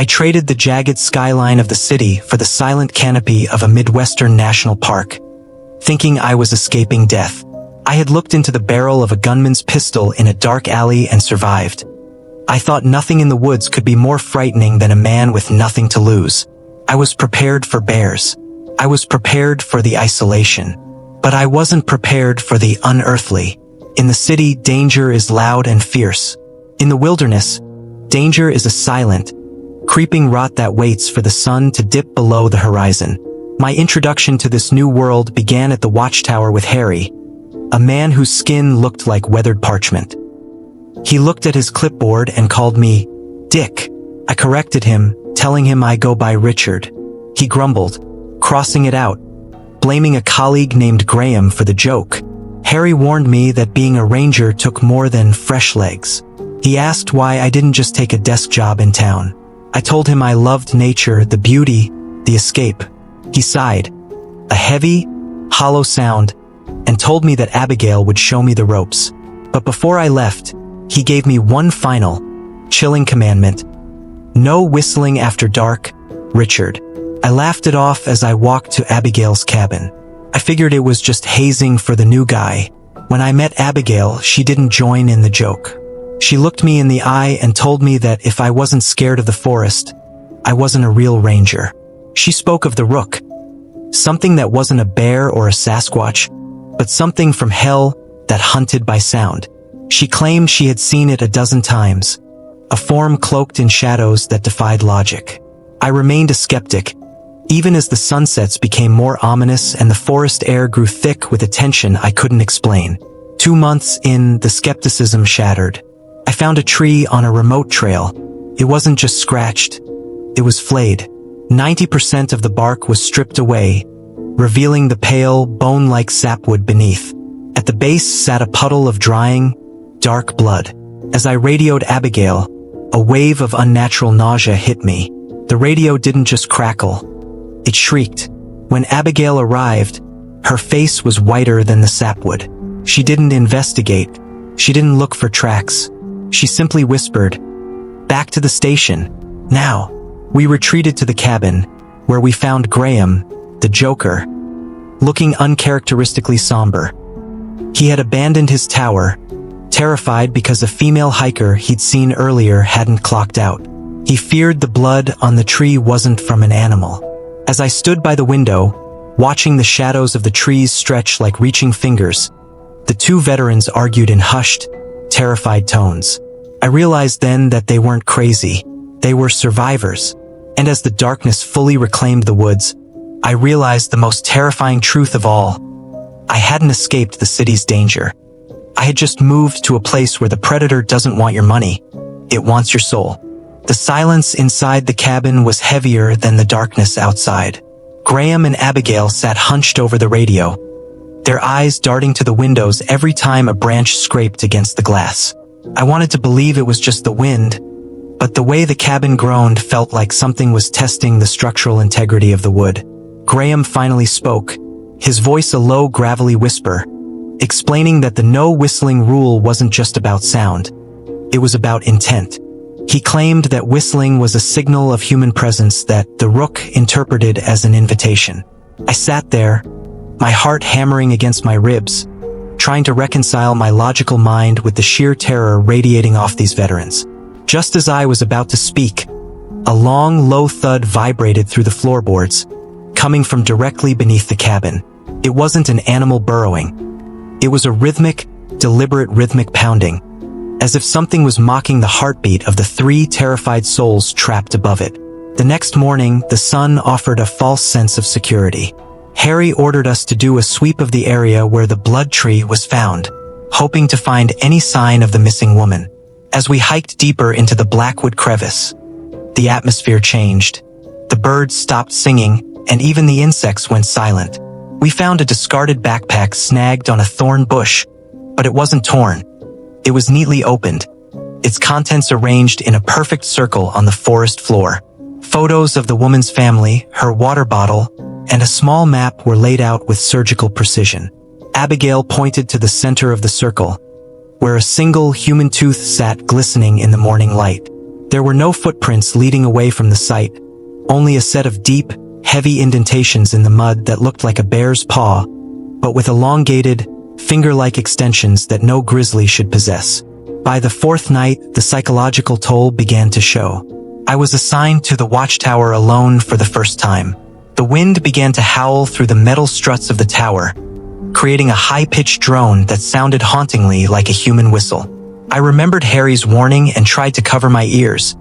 I traded the jagged skyline of the city for the silent canopy of a Midwestern national park, thinking I was escaping death. I had looked into the barrel of a gunman's pistol in a dark alley and survived. I thought nothing in the woods could be more frightening than a man with nothing to lose. I was prepared for bears. I was prepared for the isolation. But I wasn't prepared for the unearthly. In the city, danger is loud and fierce. In the wilderness, danger is a silent, creeping rot that waits for the sun to dip below the horizon. My introduction to this new world began at the watchtower with Harry, a man whose skin looked like weathered parchment. He looked at his clipboard and called me Dick. I corrected him, telling him I go by Richard. He grumbled, crossing it out, blaming a colleague named Graham for the joke. Harry warned me that being a ranger took more than fresh legs. He asked why I didn't just take a desk job in town. I told him I loved nature, the beauty, the escape. He sighed, a heavy, hollow sound, and told me that Abigail would show me the ropes. But before I left, he gave me one final, chilling commandment. No whistling after dark, Richard. I laughed it off as I walked to Abigail's cabin. I figured it was just hazing for the new guy. When I met Abigail, she didn't join in the joke. She looked me in the eye and told me that if I wasn't scared of the forest, I wasn't a real ranger. She spoke of the Rook, something that wasn't a bear or a Sasquatch, but something from hell that hunted by sound. She claimed she had seen it a dozen times, a form cloaked in shadows that defied logic. I remained a skeptic, even as the sunsets became more ominous and the forest air grew thick with a tension I couldn't explain. 2 months in, the skepticism shattered. I found a tree on a remote trail. It wasn't just scratched, it was flayed. 90% of the bark was stripped away, revealing the pale, bone-like sapwood beneath. At the base sat a puddle of drying, dark blood. As I radioed Abigail, a wave of unnatural nausea hit me. The radio didn't just crackle, it shrieked. When Abigail arrived, her face was whiter than the sapwood. She didn't investigate. She didn't look for tracks. She simply whispered, "Back to the station, now." We retreated to the cabin, where we found Graham, the Joker, looking uncharacteristically somber. He had abandoned his tower, terrified because a female hiker he'd seen earlier hadn't clocked out. He feared the blood on the tree wasn't from an animal. As I stood by the window, watching the shadows of the trees stretch like reaching fingers, the two veterans argued in hushed, terrified tones. I realized then that they weren't crazy. They were survivors. And as the darkness fully reclaimed the woods, I realized the most terrifying truth of all. I hadn't escaped the city's danger. I had just moved to a place where the predator doesn't want your money. It wants your soul. The silence inside the cabin was heavier than the darkness outside. Graham and Abigail sat hunched over the radio, their eyes darting to the windows every time a branch scraped against the glass. I wanted to believe it was just the wind, but the way the cabin groaned felt like something was testing the structural integrity of the wood. Graham finally spoke, his voice a low, gravelly whisper, explaining that the no whistling rule wasn't just about sound. It was about intent. He claimed that whistling was a signal of human presence that the Rook interpreted as an invitation. I sat there, my heart hammering against my ribs, trying to reconcile my logical mind with the sheer terror radiating off these veterans. Just as I was about to speak, a long, low thud vibrated through the floorboards, coming from directly beneath the cabin. It wasn't an animal burrowing. It was a deliberate rhythmic pounding, as if something was mocking the heartbeat of the 3 terrified souls trapped above it. The next morning, the sun offered a false sense of security. Harry ordered us to do a sweep of the area where the blood tree was found, hoping to find any sign of the missing woman. As we hiked deeper into the Blackwood crevice, the atmosphere changed. The birds stopped singing, and even the insects went silent. We found a discarded backpack snagged on a thorn bush, but it wasn't torn. It was neatly opened, its contents arranged in a perfect circle on the forest floor. Photos of the woman's family, her water bottle, and a small map were laid out with surgical precision. Abigail pointed to the center of the circle, where a single human tooth sat glistening in the morning light. There were no footprints leading away from the site, only a set of deep, heavy indentations in the mud that looked like a bear's paw, but with elongated, finger-like extensions that no grizzly should possess. By the fourth night, the psychological toll began to show. I was assigned to the watchtower alone for the first time. The wind began to howl through the metal struts of the tower, creating a high-pitched drone that sounded hauntingly like a human whistle. I remembered Harry's warning and tried to cover my ears,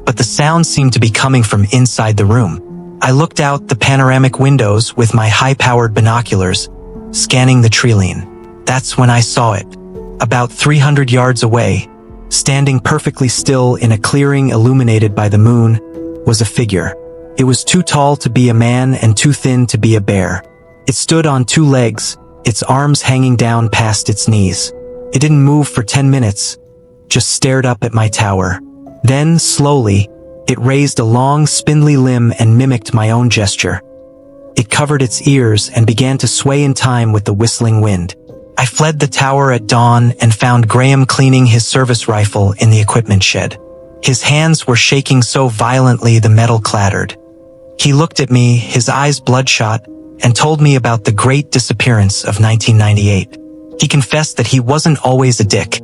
but the sound seemed to be coming from inside the room. I looked out the panoramic windows with my high-powered binoculars, scanning the treeline. That's when I saw it. About 300 yards away, standing perfectly still in a clearing illuminated by the moon, was a figure. It was too tall to be a man and too thin to be a bear. It stood on two legs, its arms hanging down past its knees. It didn't move for 10 minutes, just stared up at my tower. Then, slowly, it raised a long, spindly limb and mimicked my own gesture. It covered its ears and began to sway in time with the whistling wind. I fled the tower at dawn and found Graham cleaning his service rifle in the equipment shed. His hands were shaking so violently the metal clattered. He looked at me, his eyes bloodshot, and told me about the great disappearance of 1998. He confessed that he wasn't always a dick.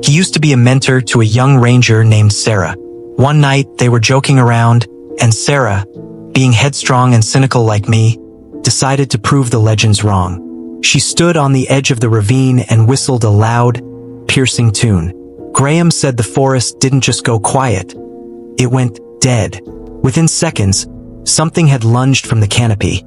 He used to be a mentor to a young ranger named Sarah. One night, they were joking around, and Sarah, being headstrong and cynical like me, decided to prove the legends wrong. She stood on the edge of the ravine and whistled a loud, piercing tune. Graham said the forest didn't just go quiet. It went dead. Within seconds, something had lunged from the canopy,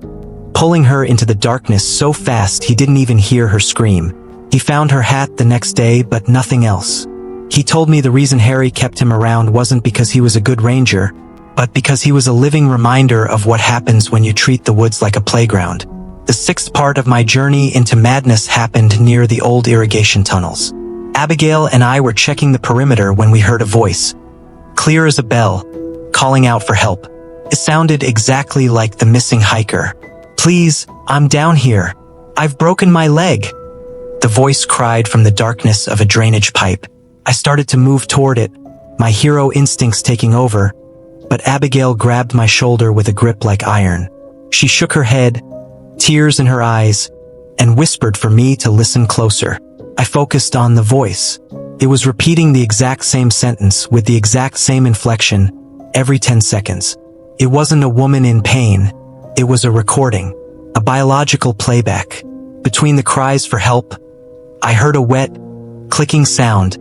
pulling her into the darkness so fast he didn't even hear her scream. He found her hat the next day, but nothing else. He told me the reason Harry kept him around wasn't because he was a good ranger, but because he was a living reminder of what happens when you treat the woods like a playground. The sixth part of my journey into madness happened near the old irrigation tunnels. Abigail and I were checking the perimeter when we heard a voice, clear as a bell, calling out for help. It sounded exactly like the missing hiker. "Please, I'm down here. I've broken my leg." The voice cried from the darkness of a drainage pipe. I started to move toward it, my hero instincts taking over, but Abigail grabbed my shoulder with a grip like iron. She shook her head, tears in her eyes, and whispered for me to listen closer. I focused on the voice. It was repeating the exact same sentence with the exact same inflection every 10 seconds. It wasn't a woman in pain. It was a recording, a biological playback. Between the cries for help, I heard a wet, clicking sound,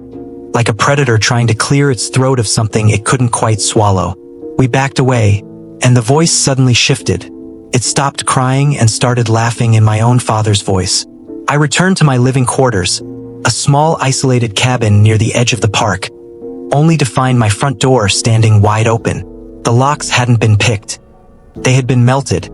like a predator trying to clear its throat of something it couldn't quite swallow. We backed away, and the voice suddenly shifted. It stopped crying and started laughing in my own father's voice. I returned to my living quarters, a small isolated cabin near the edge of the park, only to find my front door standing wide open. The locks hadn't been picked. They had been melted,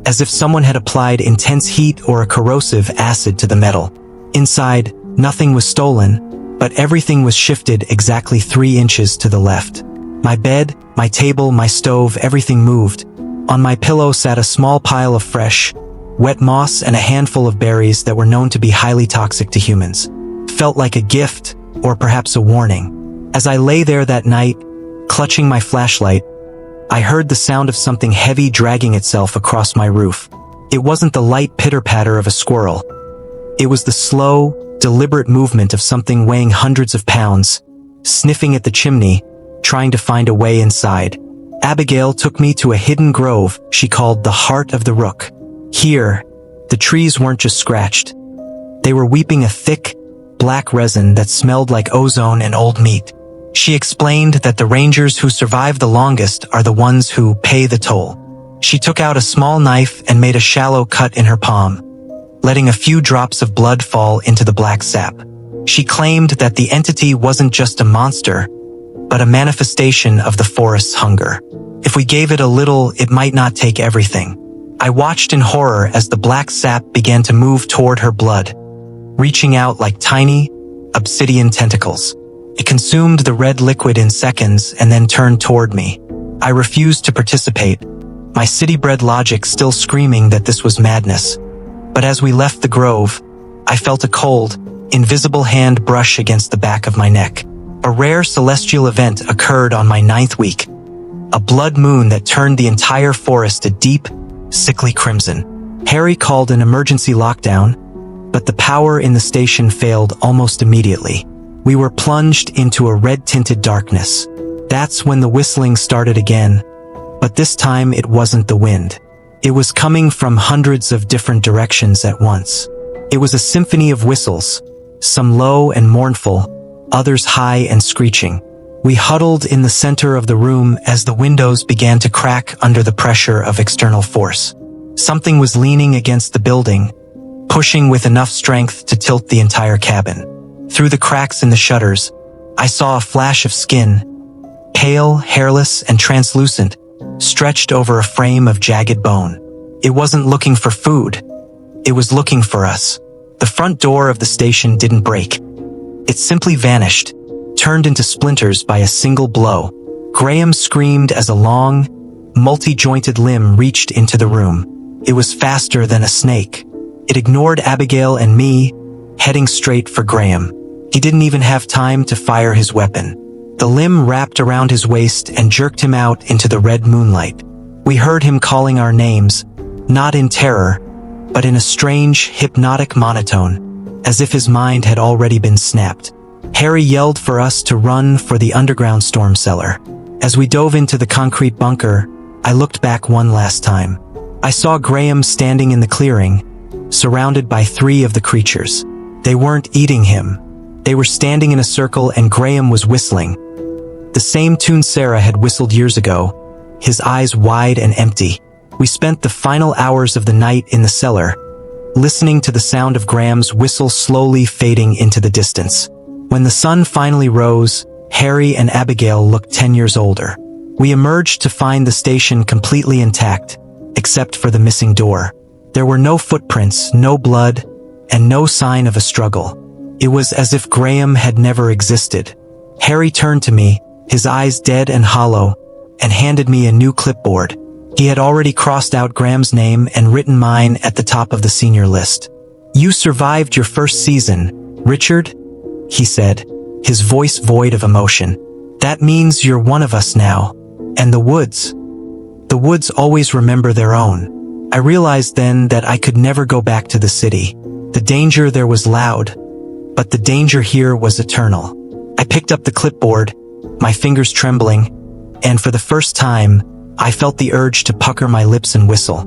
as if someone had applied intense heat or a corrosive acid to the metal. Inside, nothing was stolen, but everything was shifted exactly 3 inches to the left. My bed, my table, my stove, everything moved. On my pillow sat a small pile of fresh, wet moss and a handful of berries that were known to be highly toxic to humans. Felt like a gift, or perhaps a warning. As I lay there that night, clutching my flashlight, I heard the sound of something heavy dragging itself across my roof. It wasn't the light pitter-patter of a squirrel. It was the slow, deliberate movement of something weighing hundreds of pounds, sniffing at the chimney, trying to find a way inside. Abigail took me to a hidden grove she called the Heart of the Rook. Here, the trees weren't just scratched. They were weeping a thick, black resin that smelled like ozone and old meat. She explained that the rangers who survive the longest are the ones who pay the toll. She took out a small knife and made a shallow cut in her palm, letting a few drops of blood fall into the black sap. She claimed that the entity wasn't just a monster, but a manifestation of the forest's hunger. If we gave it a little, it might not take everything. I watched in horror as the black sap began to move toward her blood, reaching out like tiny, obsidian tentacles. It consumed the red liquid in seconds and then turned toward me. I refused to participate, my city-bred logic still screaming that this was madness. But as we left the grove, I felt a cold, invisible hand brush against the back of my neck. A rare celestial event occurred on my 9th week. A blood moon that turned the entire forest a deep, sickly crimson. Harry called an emergency lockdown, but the power in the station failed almost immediately. We were plunged into a red-tinted darkness. That's when the whistling started again, but this time it wasn't the wind. It was coming from hundreds of different directions at once. It was a symphony of whistles, some low and mournful, others high and screeching. We huddled in the center of the room as the windows began to crack under the pressure of external force. Something was leaning against the building, pushing with enough strength to tilt the entire cabin. Through the cracks in the shutters, I saw a flash of skin, pale, hairless, and translucent, stretched over a frame of jagged bone. It wasn't looking for food. It was looking for us. The front door of the station didn't break. It simply vanished, turned into splinters by a single blow. Graham screamed as a long, multi-jointed limb reached into the room. It was faster than a snake. It ignored Abigail and me, heading straight for Graham. He didn't even have time to fire his weapon. The limb wrapped around his waist and jerked him out into the red moonlight. We heard him calling our names, not in terror, but in a strange, hypnotic monotone, as if his mind had already been snapped. Harry yelled for us to run for the underground storm cellar. As we dove into the concrete bunker, I looked back one last time. I saw Graham standing in the clearing, surrounded by 3 of the creatures. They weren't eating him. They were standing in a circle and Graham was whistling. The same tune Sarah had whistled years ago, his eyes wide and empty. We spent the final hours of the night in the cellar, listening to the sound of Graham's whistle slowly fading into the distance. When the sun finally rose, Harry and Abigail looked 10 years older. We emerged to find the station completely intact, except for the missing door. There were no footprints, no blood, and no sign of a struggle. It was as if Graham had never existed. Harry turned to me, his eyes dead and hollow, and handed me a new clipboard. He had already crossed out Graham's name and written mine at the top of the senior list. "You survived your first season, Richard," he said, his voice void of emotion. "That means you're one of us now. And the woods always remember their own." I realized then that I could never go back to the city. The danger there was loud, but the danger here was eternal. I picked up the clipboard, my fingers trembling, and for the first time, I felt the urge to pucker my lips and whistle.